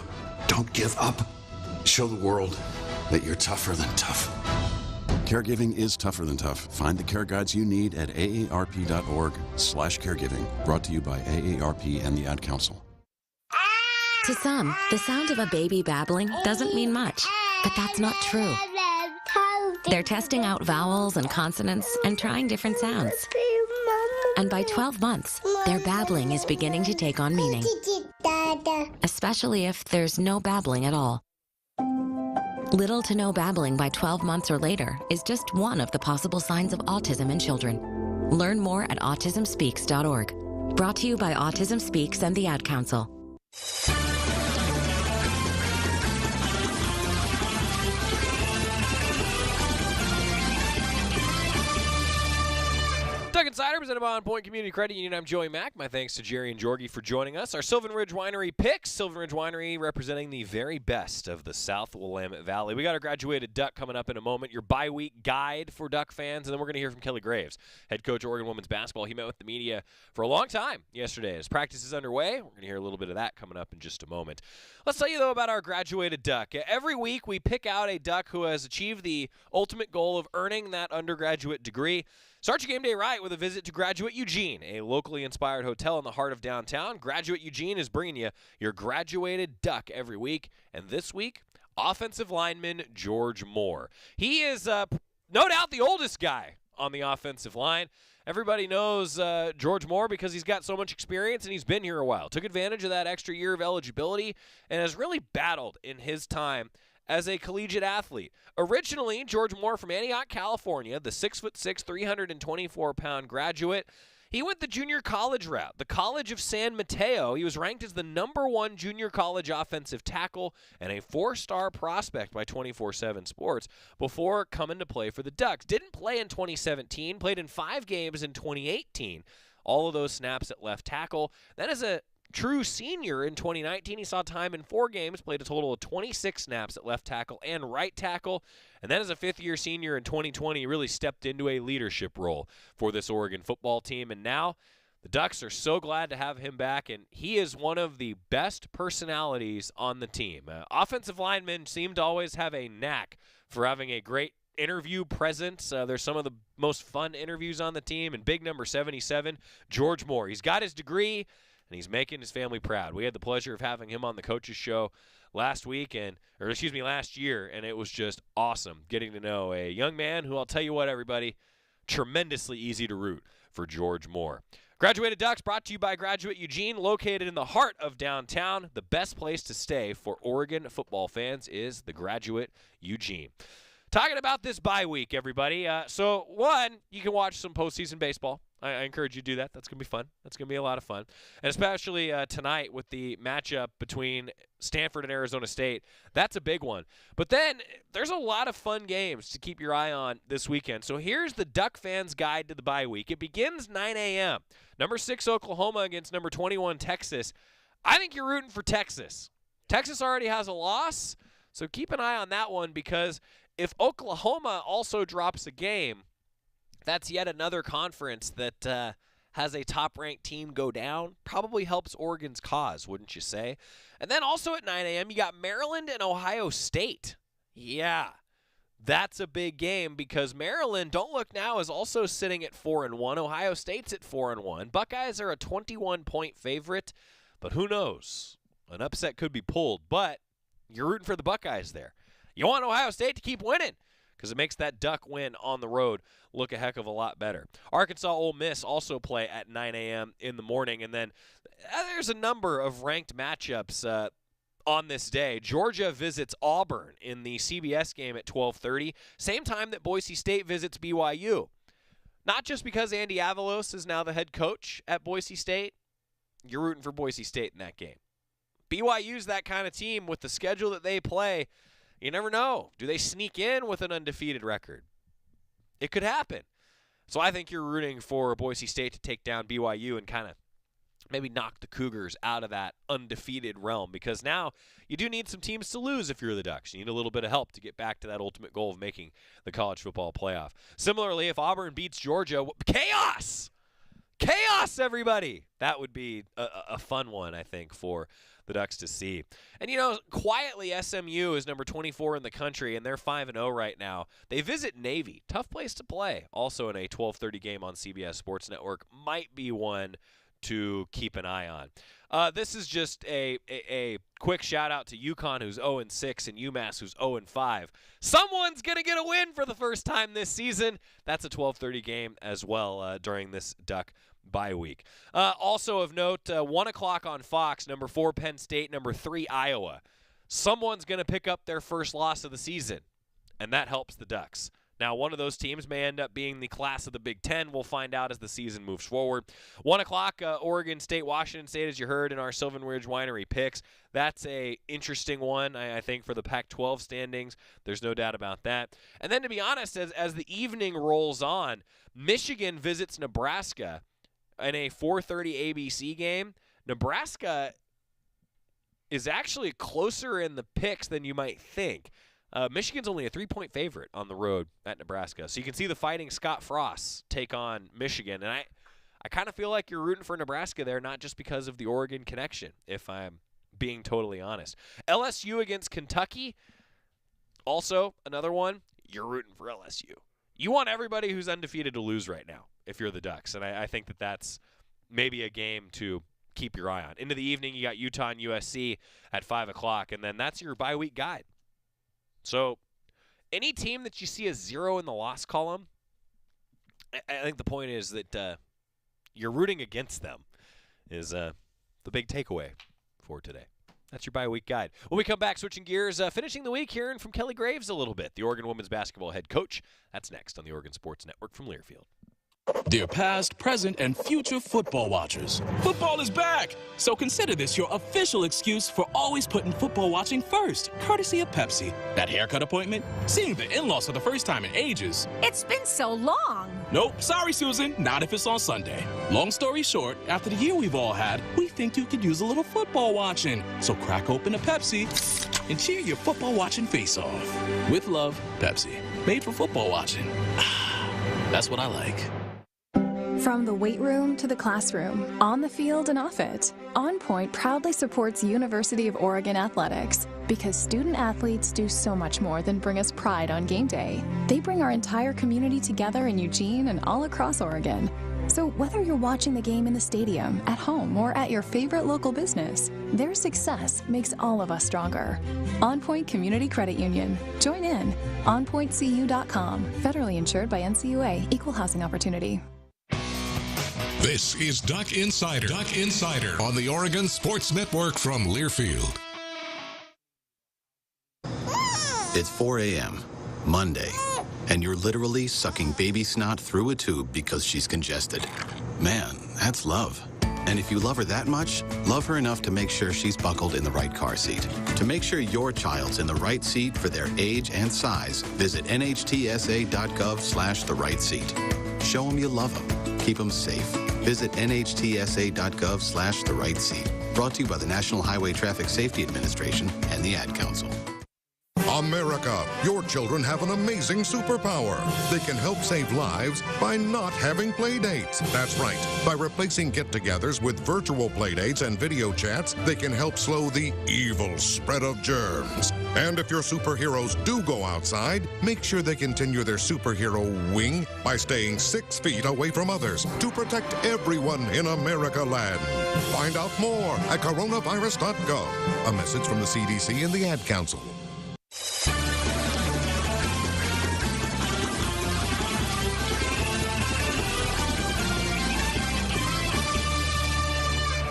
Don't give up. Show the world that you're tougher than tough. Caregiving is tougher than tough. Find the care guides you need at aarp.org/caregiving. Brought to you by AARP and the Ad Council. To some, the sound of a baby babbling doesn't mean much, but that's not true. They're testing out vowels and consonants and trying different sounds. And by 12 months, their babbling is beginning to take on meaning, especially if there's no babbling at all. Little to no babbling by 12 months or later is just one of the possible signs of autism in children. Learn more at autismspeaks.org. Brought to you by Autism Speaks and the Ad Council. Duck Duck Insider presented by On Point Community Credit Union. I'm Joey Mack. My thanks to Jerry and Jorgie for joining us. Our Sylvan Ridge Winery picks. Sylvan Ridge Winery representing the very best of the South Willamette Valley. We got our graduated Duck coming up in a moment. Your bye-week guide for Duck fans, and then we're going to hear from Kelly Graves, head coach of Oregon women's basketball. He met with the media for a long time yesterday. As practice is underway, we're going to hear a little bit of that coming up in just a moment. Let's tell you, though, about our graduated Duck. Every week we pick out a Duck who has achieved the ultimate goal of earning that undergraduate degree. Start your game day right with a visit to Graduate Eugene, a locally inspired hotel in the heart of downtown. Graduate Eugene is bringing you your graduated Duck every week. And this week, offensive lineman George Moore. He is no doubt the oldest guy on the offensive line. Everybody knows George Moore because he's got so much experience and he's been here a while. Took advantage of that extra year of eligibility and has really battled in his time as a collegiate athlete. Originally, George Moore from Antioch, California, the 6'6", 324-pound graduate. He went the junior college route, the College of San Mateo. He was ranked as the #1 junior college offensive tackle and a 4-star prospect by 24/7 Sports before coming to play for the Ducks. Didn't play in 2017, played in 5 games in 2018. All of those snaps at left tackle. Then as a true senior in 2019, he saw time in 4 games, played a total of 26 snaps at left tackle and right tackle. And then as a 5th-year senior in 2020, he really stepped into a leadership role for this Oregon football team. And now the Ducks are so glad to have him back, and he is one of the best personalities on the team. Offensive linemen seem to always have a knack for having a great interview presence. There's some of the most fun interviews on the team. And big number 77, George Moore. He's got his degree, and he's making his family proud. We had the pleasure of having him on the Coaches Show last year, and it was just awesome getting to know a young man who, I'll tell you what, everybody, tremendously easy to root for George Moore. Graduated Ducks brought to you by Graduate Eugene, located in the heart of downtown. The best place to stay for Oregon football fans is the Graduate Eugene. Talking about this bye week, everybody. So, one, you can watch some postseason baseball. I encourage you to do that. That's going to be fun. That's going to be a lot of fun. And especially tonight with the matchup between Stanford and Arizona State. That's a big one. But then there's a lot of fun games to keep your eye on this weekend. So here's the Duck fans' guide to the bye week. It begins 9 a.m. Number 6 Oklahoma against number 21 Texas. I think you're rooting for Texas. Texas already has a loss, so keep an eye on that one, because if Oklahoma also drops a game, that's yet another conference that has a top-ranked team go down. Probably helps Oregon's cause, wouldn't you say? And then also at 9 a.m., you got Maryland and Ohio State. Yeah, that's a big game because Maryland, don't look now, is also sitting at 4-1. Ohio State's at 4-1. Buckeyes are a 21-point favorite, but who knows? An upset could be pulled, but you're rooting for the Buckeyes there. You want Ohio State to keep winning, because it makes that Duck win on the road look a heck of a lot better. Arkansas Ole Miss also play at 9 a.m. in the morning, and then there's a number of ranked matchups on this day. Georgia visits Auburn in the CBS game at 12:30, same time that Boise State visits BYU. Not just because Andy Avalos is now the head coach at Boise State, you're rooting for Boise State in that game. BYU's that kind of team with the schedule that they play. You never know. Do they sneak in with an undefeated record? It could happen. So I think you're rooting for Boise State to take down BYU and kind of maybe knock the Cougars out of that undefeated realm, because now you do need some teams to lose if you're the Ducks. You need a little bit of help to get back to that ultimate goal of making the college football playoff. Similarly, if Auburn beats Georgia, chaos! Chaos, everybody! That would be a fun one, I think, for the Ducks to see. And, you know, quietly, SMU is number 24 in the country, and they're 5-0 right now. They visit Navy. Tough place to play. Also in a 12:30 game on CBS Sports Network. Might be one to keep an eye on. This is just a quick shout-out to UConn, who's 0-6, and UMass, who's 0-5. Someone's going to get a win for the first time this season. That's a 12:30 game as well during this Duck bye week. Also of note, 1 o'clock on Fox, number 4 Penn State, number 3 Iowa. Someone's going to pick up their first loss of the season, and that helps the Ducks. Now, one of those teams may end up being the class of the Big Ten. We'll find out as the season moves forward. 1 o'clock, Oregon State, Washington State, as you heard in our Sylvan Ridge Winery picks. That's a interesting one, I think, for the Pac-12 standings. There's no doubt about that. And then, to be honest, as the evening rolls on, Michigan visits Nebraska in a 4:30 ABC game. Nebraska is actually closer in the picks than you might think. Michigan's only a 3-point favorite on the road at Nebraska. So you can see the Fighting Scott Frosts take on Michigan. And I kind of feel like you're rooting for Nebraska there, not just because of the Oregon connection, if I'm being totally honest. LSU against Kentucky, also another one. You're rooting for LSU. You want everybody who's undefeated to lose right now if you're the Ducks. And I think that that's maybe a game to keep your eye on. Into the evening, you got Utah and USC at 5 o'clock, and then that's your bye-week guide. So any team that you see a 0 in the loss column, I think the point is that you're rooting against them is the big takeaway for today. That's your bye-week guide. When we come back, switching gears, finishing the week, hearing from Kelly Graves a little bit, the Oregon women's basketball head coach. That's next on the Oregon Sports Network from Learfield. Dear past, present, and future football watchers, football is back! So consider this your official excuse for always putting football watching first, courtesy of Pepsi. That haircut appointment? Seeing the in-laws for the first time in ages. It's been so long! Nope, sorry Susan, not if it's on Sunday. Long story short, after the year we've all had, we think you could use a little football watching. So crack open a Pepsi and cheer your football watching face off. With love, Pepsi. Made for football watching. That's what I like. From the weight room to the classroom, on the field and off it, On Point proudly supports University of Oregon athletics because student athletes do so much more than bring us pride on game day. They bring our entire community together in Eugene and all across Oregon. So whether you're watching the game in the stadium, at home, or at your favorite local business, their success makes all of us stronger. On Point Community Credit Union. Join in. OnPointCU.com. Federally insured by NCUA. Equal housing opportunity. This is Duck Insider. Duck Insider on the Oregon Sports Network from Learfield. It's 4 a.m., Monday, and you're literally sucking baby snot through a tube because she's congested. Man, that's love. And if you love her that much, love her enough to make sure she's buckled in the right car seat. To make sure your child's in the right seat for their age and size, visit nhtsa.gov/the right seat. Show them you love them. Keep them safe. Visit nhtsa.gov/the right seat. Brought to you by the National Highway Traffic Safety Administration and the Ad Council. America, your children have an amazing superpower. They can help save lives by not having play dates. That's right. By replacing get-togethers with virtual play dates and video chats, they can help slow the evil spread of germs. And if your superheroes do go outside, make sure they continue their superhero wing by staying 6 feet away from others to protect everyone in America land. Find out more at coronavirus.gov. A message from the CDC and the Ad Council.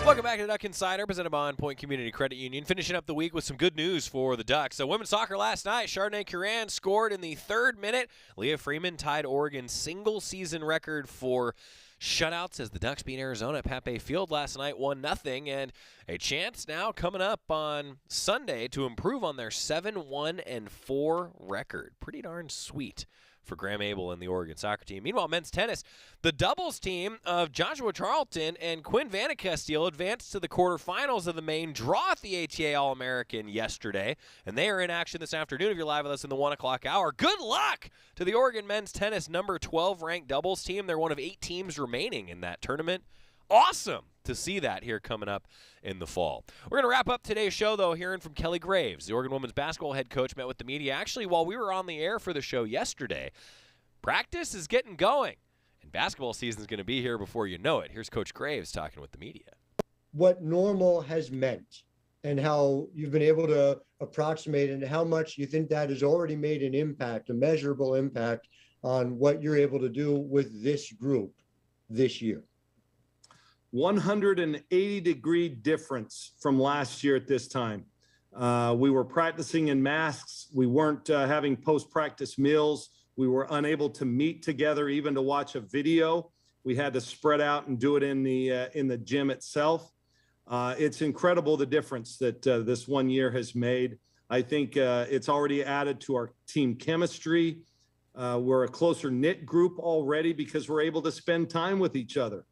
Welcome back to Duck Insider, presented by On Point Community Credit Union. Finishing up the week with some good news for the Ducks. So women's soccer last night, Chardonnay Curran scored in the 3rd minute. Leah Freeman tied Oregon's single-season record for shutouts as the Ducks beat Arizona at Pape Field last night, 1-0, and a chance now coming up on Sunday to improve on their 7-1-4 record. Pretty darn sweet for Graham Abel and the Oregon soccer team. Meanwhile, men's tennis, the doubles team of Joshua Charlton and Quinn Vanacastile advanced to the quarterfinals of the main draw at the ATA All-American yesterday, and they are in action this afternoon if you're live with us in the 1 o'clock hour. Good luck to the Oregon men's tennis number 12 ranked doubles team. They're one of 8 teams remaining in that tournament. Awesome to see that here coming up in the fall. We're going to wrap up today's show, though, hearing from Kelly Graves. The Oregon women's basketball head coach met with the media. Actually, while we were on the air for the show yesterday, practice is getting going, and basketball season is going to be here before you know it. Here's Coach Graves talking with the media. What normal has meant and how you've been able to approximate and how much you think that has already made an impact, a measurable impact on what you're able to do with this group this year. 180-degree difference from last year at this time. We were practicing in masks. We weren't having post-practice meals. We were unable to meet together, even to watch a video. We had to spread out and do it in the gym itself. It's incredible the difference that this 1 year has made. I think it's already added to our team chemistry. We're a closer knit group already because we're able to spend time with each other.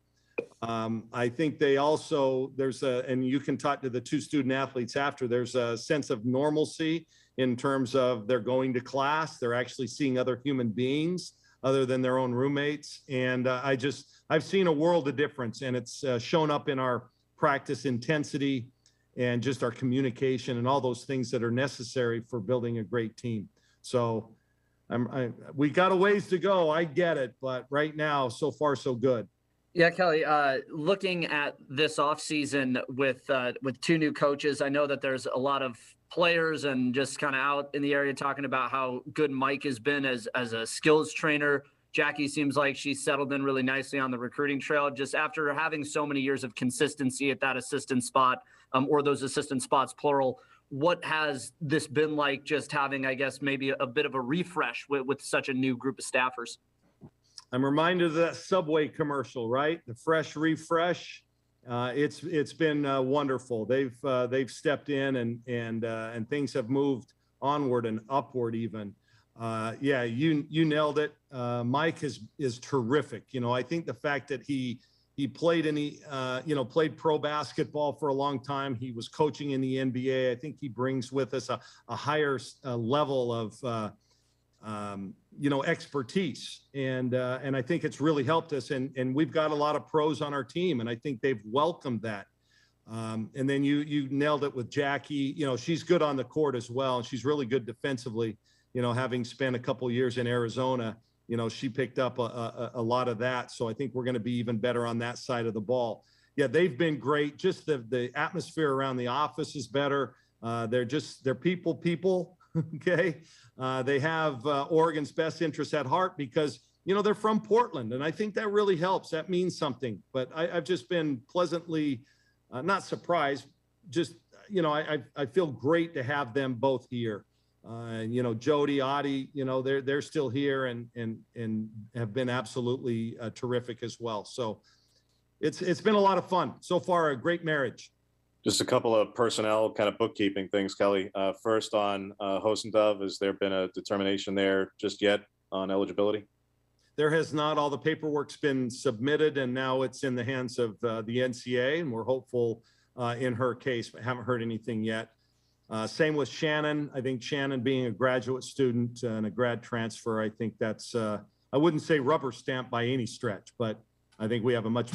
I think they also, and you can talk to the two student athletes after, there's a sense of normalcy in terms of they're going to class. They're actually seeing other human beings other than their own roommates. And I've seen a world of difference, and it's shown up in our practice intensity and just our communication and all those things that are necessary for building a great team. So we got a ways to go. I get it. But right now, so far, so good. Yeah, Kelly, looking at this offseason with two new coaches, I know that there's a lot of players and just kind of out in the area talking about how good Mike has been as a skills trainer. Jackie seems like she's settled in really nicely on the recruiting trail. Just after having so many years of consistency at that assistant spot, or those assistant spots, plural, what has this been like just having, I guess, maybe a bit of a refresh with such a new group of staffers? I'm reminded of that Subway commercial, right? The fresh refresh. It's been wonderful. They've stepped in and things have moved onward and upward even. Yeah, you nailed it. Mike is terrific. You know, I think the fact that he played played pro basketball for a long time. He was coaching in the NBA. I think he brings with us a higher level of expertise. And I think it's really helped us. And we've got a lot of pros on our team, and I think they've welcomed that. And then you nailed it with Jackie. You know, she's good on the court as well. And she's really good defensively. You know, having spent a couple of years in Arizona, you know, she picked up a lot of that. So I think we're going to be even better on that side of the ball. Yeah, they've been great. Just the atmosphere around the office is better. They're people. Okay. They have Oregon's best interests at heart because, you know, they're from Portland. And I think that really helps. That means something. But I've just been pleasantly not surprised. Just, you know, I feel great to have them both here. You know, Jody, Adi, you know, they're still here and have been absolutely terrific as well. So it's been a lot of fun. So far, a great marriage. Just a couple of personnel kind of bookkeeping things, Kelly. First on Hosendove, has there been a determination there just yet on eligibility? There has not. All the paperwork's been submitted, and now it's in the hands of the NCAA, and we're hopeful in her case, but haven't heard anything yet. Same with Shannon. I think Shannon being a graduate student and a grad transfer, I think that's, I wouldn't say rubber stamp by any stretch, but I think we have a much,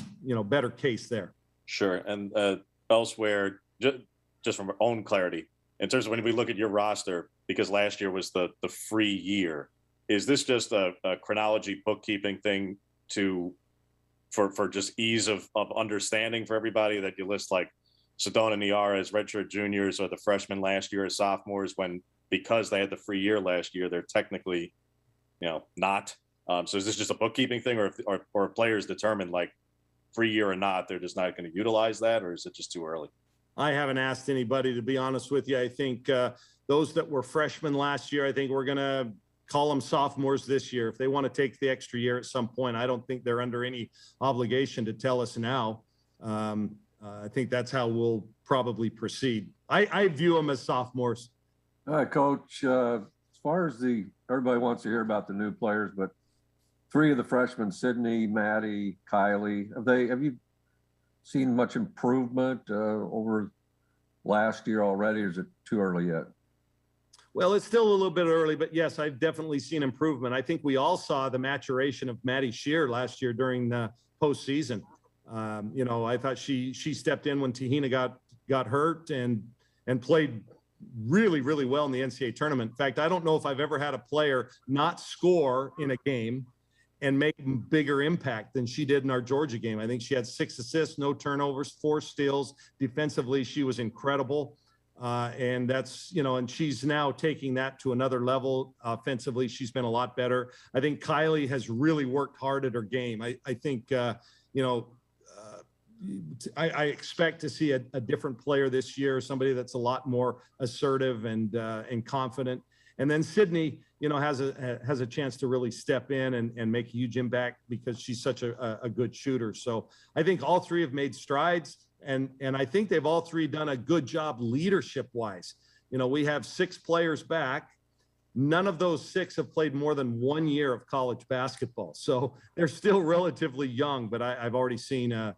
better case there. Sure. And elsewhere, just from our own clarity, in terms of when we look at your roster, because last year was the free year, is this just a chronology bookkeeping thing for just ease of understanding for everybody, that you list like Sedona and Niara as redshirt juniors or the freshmen last year as sophomores, when because they had the free year last year, they're technically, not. So is this just a bookkeeping thing, or players determine like free year or not, they're just not going to utilize that, or is it just too early? I haven't asked anybody, to be honest with you. I think those that were freshmen last year, I think we're going to call them sophomores this year. If they want to take the extra year at some point, I don't think they're under any obligation to tell us now. I think that's how we'll probably proceed. I view them as sophomores. All right, Coach, as far as everybody wants to hear about the new players, but 3 of the freshmen, Sydney, Maddie, Kylie, have you seen much improvement over last year already, or is it too early yet? Well, it's still a little bit early, but yes, I've definitely seen improvement. I think we all saw the maturation of Maddie Shear last year during the postseason. I thought she stepped in when Tahina got hurt and played really, really well in the NCAA tournament. In fact, I don't know if I've ever had a player not score in a game and make bigger impact than she did in our Georgia game. I think she had 6 assists, no turnovers, 4 steals. Defensively, she was incredible. And that's, and she's now taking that to another level. Offensively, she's been a lot better. I think Kylie has really worked hard at her game. I think, I expect to see a different player this year, somebody that's a lot more assertive and confident. And then Sydney, has a chance to really step in and make a huge impact because she's such a good shooter. So I think all three have made strides, and I think they've all three done a good job leadership-wise. We have 6 players back. None of those 6 have played more than 1 year of college basketball. So they're still relatively young, but I've already seen a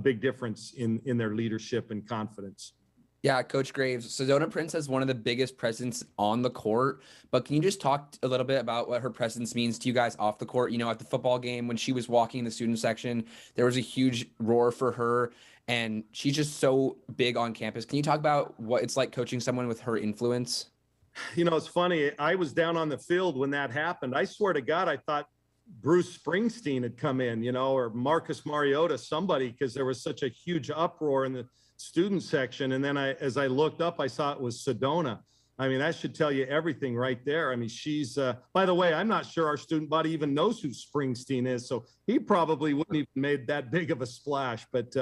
big difference in their leadership and confidence. Yeah, Coach Graves, Sedona Prince has one of the biggest presence on the court, but can you just talk a little bit about what her presence means to you guys off the court? At the football game, when she was walking in the student section, there was a huge roar for her, and she's just so big on campus. Can you talk about what it's like coaching someone with her influence? It's funny. I was down on the field when that happened. I swear to God, I thought Bruce Springsteen had come in, or Marcus Mariota, somebody, because there was such a huge uproar in the student section. And then as I looked up, I saw it was Sedona. I mean, that should tell you everything right there. I mean, she's, by the way, I'm not sure our student body even knows who Springsteen is. So he probably wouldn't even made that big of a splash. But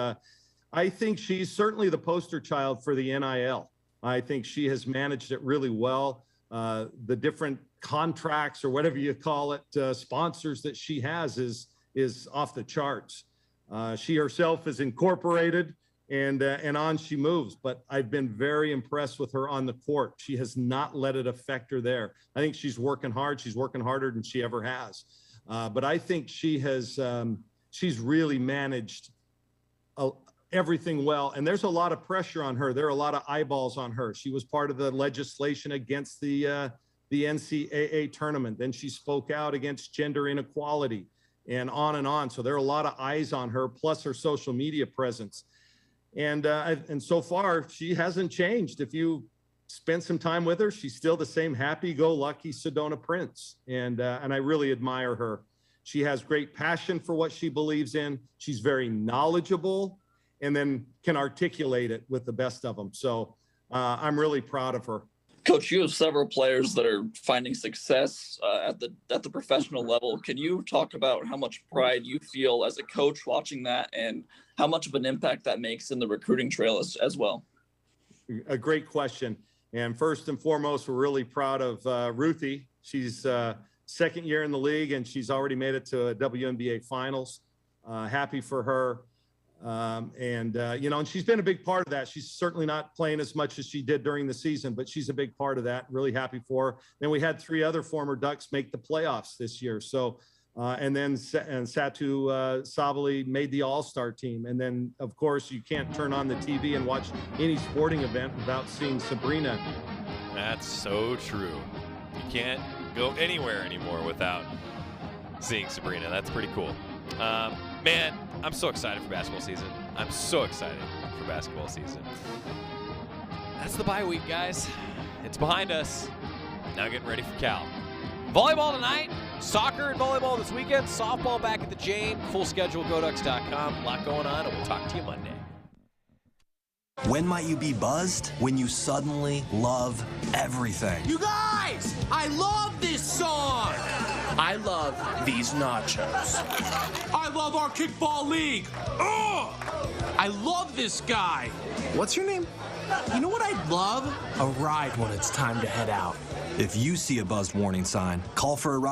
I think she's certainly the poster child for the NIL. I think she has managed it really well. The different contracts or whatever you call it, sponsors that she has is off the charts. She herself is incorporated, and on she moves. But I've been very impressed with her on the court. She has not let it affect her there. I think she's working hard. She's working harder than she ever has. But I think she has, she's really managed everything well. And there's a lot of pressure on her. There are a lot of eyeballs on her. She was part of the legislation against the NCAA tournament. Then she spoke out against gender inequality and on and on. So there are a lot of eyes on her, plus her social media presence. And so far, she hasn't changed. If you spent some time with her, she's still the same happy-go-lucky Sedona Prince. And I really admire her. She has great passion for what she believes in. She's very knowledgeable and then can articulate it with the best of them. So I'm really proud of her. Coach, you have several players that are finding success at the professional level. Can you talk about how much pride you feel as a coach watching that and how much of an impact that makes in the recruiting trail as well? A great question. And first and foremost, we're really proud of Ruthie. She's second year in the league, and she's already made it to a WNBA finals. Happy for her. And she's been a big part of that. She's certainly not playing as much as she did during the season, but she's a big part of that. Really happy for her. Then we had 3 other former Ducks make the playoffs this year. So, and Satu Sabali made the All-Star team. And then, of course, you can't turn on the TV and watch any sporting event without seeing Sabrina. That's so true. You can't go anywhere anymore without seeing Sabrina. That's pretty cool. Man, I'm so excited for basketball season. I'm so excited for basketball season. That's the bye week, guys. It's behind us. Now getting ready for Cal. Volleyball tonight, soccer and volleyball this weekend, softball back at the Jane. Full schedule, GoDucks.com. A lot going on, and we'll talk to you Monday. When might you be buzzed? When you suddenly love everything. You guys, I love this song. I love these nachos. I love our kickball league. Ugh! I love this guy. What's your name? You know what I'd love? A ride when it's time to head out. If you see a buzzed warning sign, call for a ride.